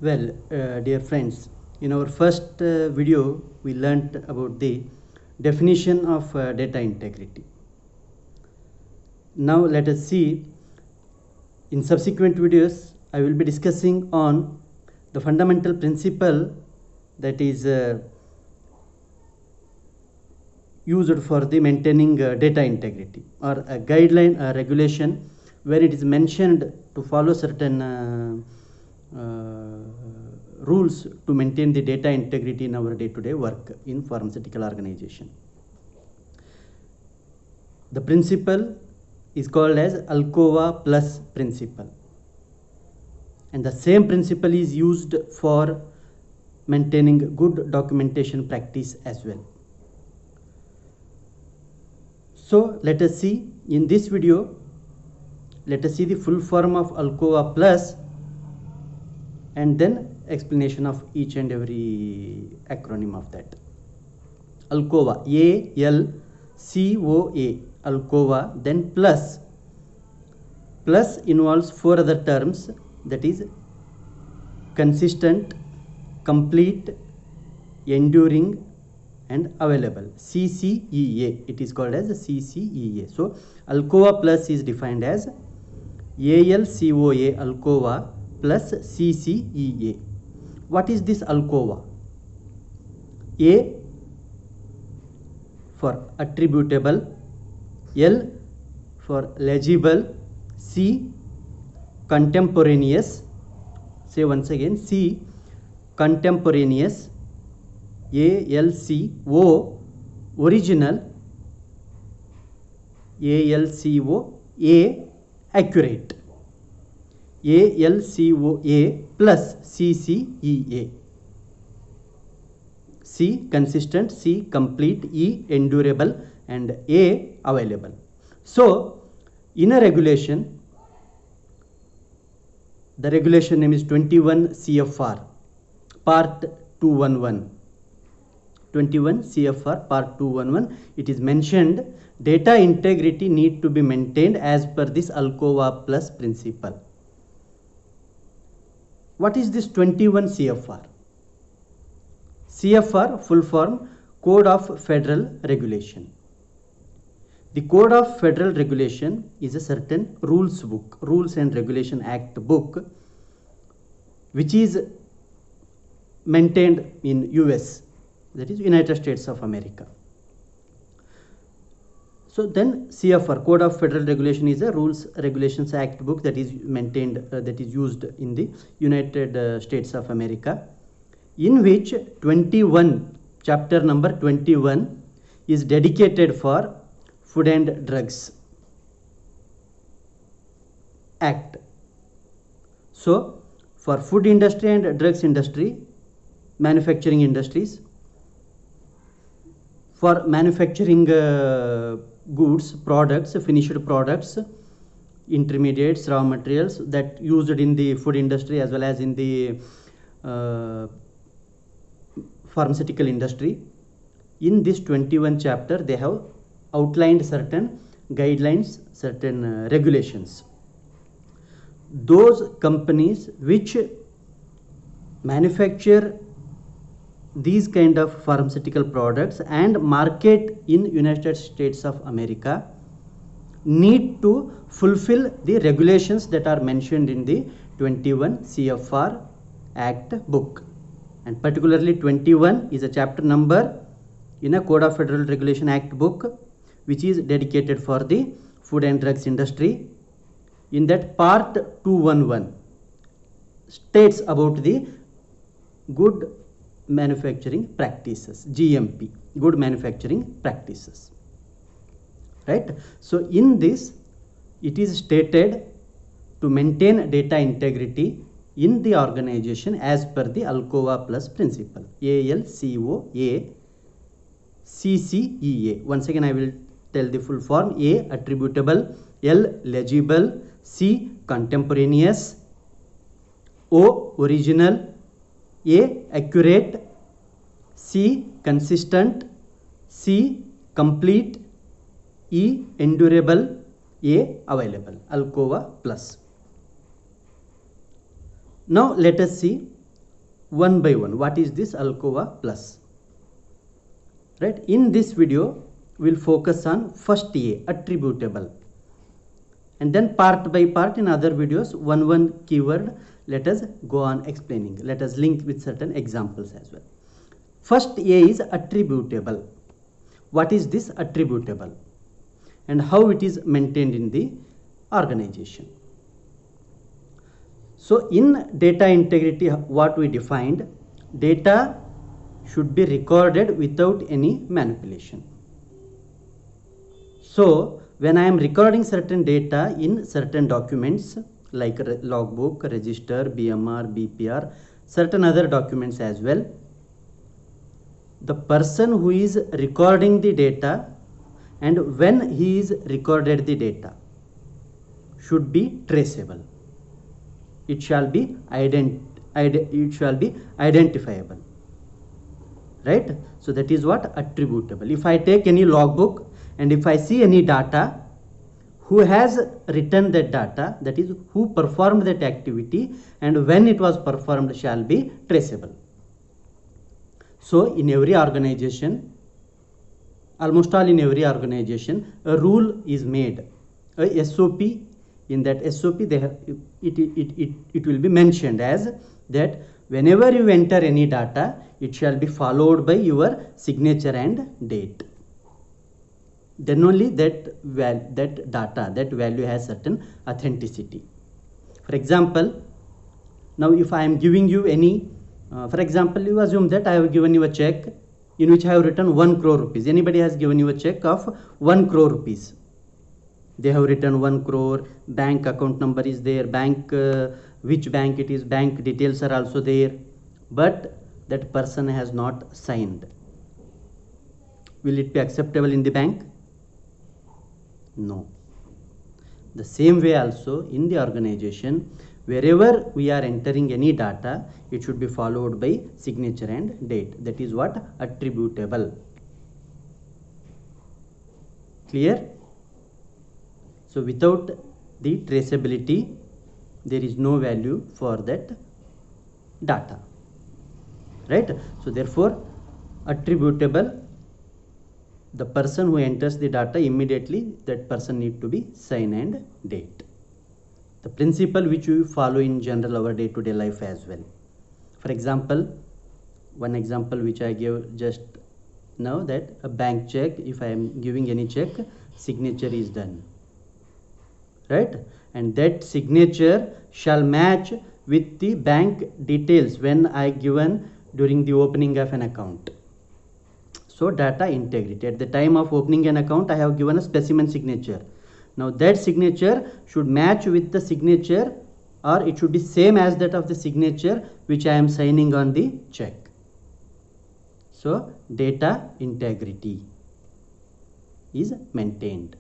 Well, dear friends, in our first video, we learnt about the definition of data integrity. Now let us see, in subsequent videos, I will be discussing on the fundamental principle that is used for the maintaining data integrity, or a guideline, a regulation where it is mentioned to follow certain rules to maintain the data integrity in our day-to-day work in pharmaceutical organization. The principle is called as Alcoa Plus principle, and the same principle is used for maintaining good documentation practice as well. So let us see in this video, let us see the full form of Alcoa Plus and then explanation of each and every acronym of that. Alcoa, A-L-C-O-A, Alcoa, then plus. Plus involves four other terms, that is consistent, complete, enduring and available. CCEA, it is called as CCEA. So Alcoa Plus is defined as ALCOA, Alcoa plus CCEA. What is this Alcoa? A for attributable, L for legible, C contemporaneous, say once again, C contemporaneous, ALCO original, ALCO A accurate, ALCOA plus CCEA. C consistent, C complete, E endurable and A available. So in a regulation, the regulation name is 21 CFR part 211. 21 CFR part 211, it is mentioned data integrity need to be maintained as per this Alcoa Plus principle. What is this 21 CFR? CFR full form Code of Federal Regulation. The Code of Federal Regulation is a certain rules book, Rules and Regulation Act book, which is maintained in US, that is United States of America. So then CFR, Code of Federal Regulation, is a Rules Regulations Act book that is maintained, that is used in the United States of America, in which 21, chapter number 21 is dedicated for Food and Drugs Act. So for food industry and drugs industry, manufacturing industries, for manufacturing goods, products, finished products, intermediates, raw materials that used in the food industry as well as in the pharmaceutical industry. In this 21 chapter, they have outlined certain guidelines, certain regulations. Those companies which manufacture these kind of pharmaceutical products and market in United States of America need to fulfill the regulations that are mentioned in the 21 CFR Act book, and particularly 21 is a chapter number in a Code of Federal Regulation Act book, which is dedicated for the food and drugs industry. In that part 211 states about the good manufacturing practices, GMP, good manufacturing practices, right? So in this, it is stated to maintain data integrity in the organization as per the Alcoa Plus principle, ALCOA CCEA. Once again, I will tell the full form: A attributable, L legible, C contemporaneous, O original, A accurate, C consistent, C complete, E endurable, A available. Alcoa Plus. Now let us see one by one. What is this Alcoa Plus? Right? In this video, we'll focus on first A, attributable. And then part by part in other videos, one keyword, let us go on explaining. Let us link with certain examples as well. First A is attributable. What is this attributable? And how it is maintained in the organization. So in data integrity, what we defined, data should be recorded without any manipulation. So when I am recording certain data in certain documents like logbook, register, BMR, BPR, certain other documents as well, the person who is recording the data and when he is recorded the data should be traceable. It shall be identifiable. Right? So that is what attributable. If I take any logbook and if I see any data, who has written that data, that is who performed that activity and when it was performed shall be traceable. So in every organization, almost all in every organization, a rule is made, a SOP. In that SOP, it will be mentioned as that whenever you enter any data, it shall be followed by your signature and date. Then only that value has certain authenticity. For example, now if I am giving you any, for example, you assume that I have given you a check in which I have written 1 crore rupees. Anybody has given you a check of 1 crore rupees. They have written 1 crore, bank account number is there, bank, which bank it is, bank details are also there, but that person has not signed. Will it be acceptable in the bank? No. The same way also in the organization, wherever we are entering any data, it should be followed by signature and date. That is what attributable. Clear? So without the traceability, there is no value for that data. Right? So therefore, attributable, the person who enters the data, immediately that person need to be sign and date. The principle which we follow in general our day-to-day life as well. For example, one example which I gave just now, that a bank check, if I am giving any check, signature is done. Right? And that signature shall match with the bank details when I given during the opening of an account. So data integrity. At the time of opening an account, I have given a specimen signature. Now that signature should match with the signature, or it should be same as that of the signature which I am signing on the check. So data integrity is maintained.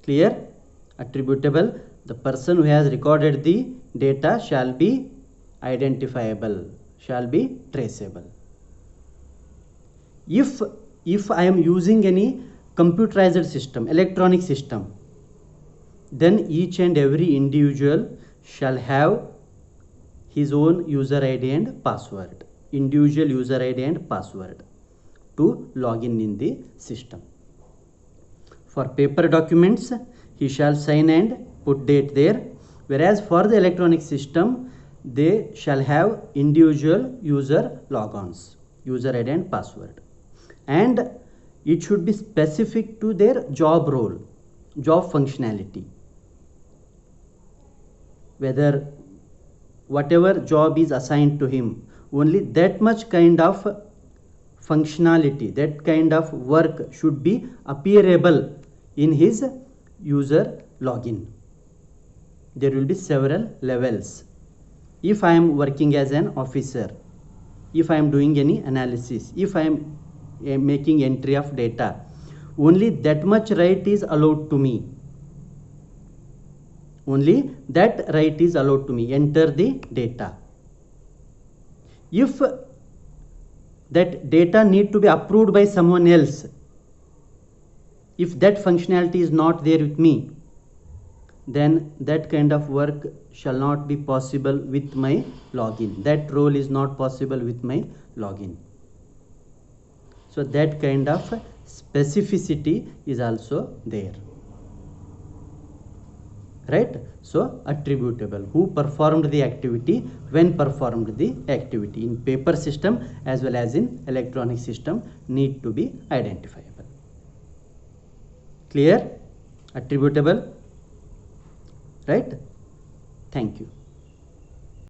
Clear? Attributable, the person who has recorded the data shall be identifiable, shall be traceable. If I am using any computerized system, electronic system, then each and every individual shall have his own user ID and password, individual user ID and password to log in the system. For paper documents, he shall sign and put date there, whereas for the electronic system, they shall have individual user logons, user ID and password. And it should be specific to their job role, job functionality. Whether whatever job is assigned to him, only that much kind of functionality, that kind of work should be appearable in his user login. There will be several levels. If I am working as an officer, if I am doing any analysis, if I am making entry of data, only that much right is allowed to me. Only that right is allowed to me. Enter the data. If that data need to be approved by someone else, if that functionality is not there with me, then that kind of work shall not be possible with my login. That role is not possible with my login. So that kind of specificity is also there, right? So attributable, who performed the activity, when performed the activity, in paper system as well as in electronic system, need to be identifiable. Clear? Attributable, right? Thank you.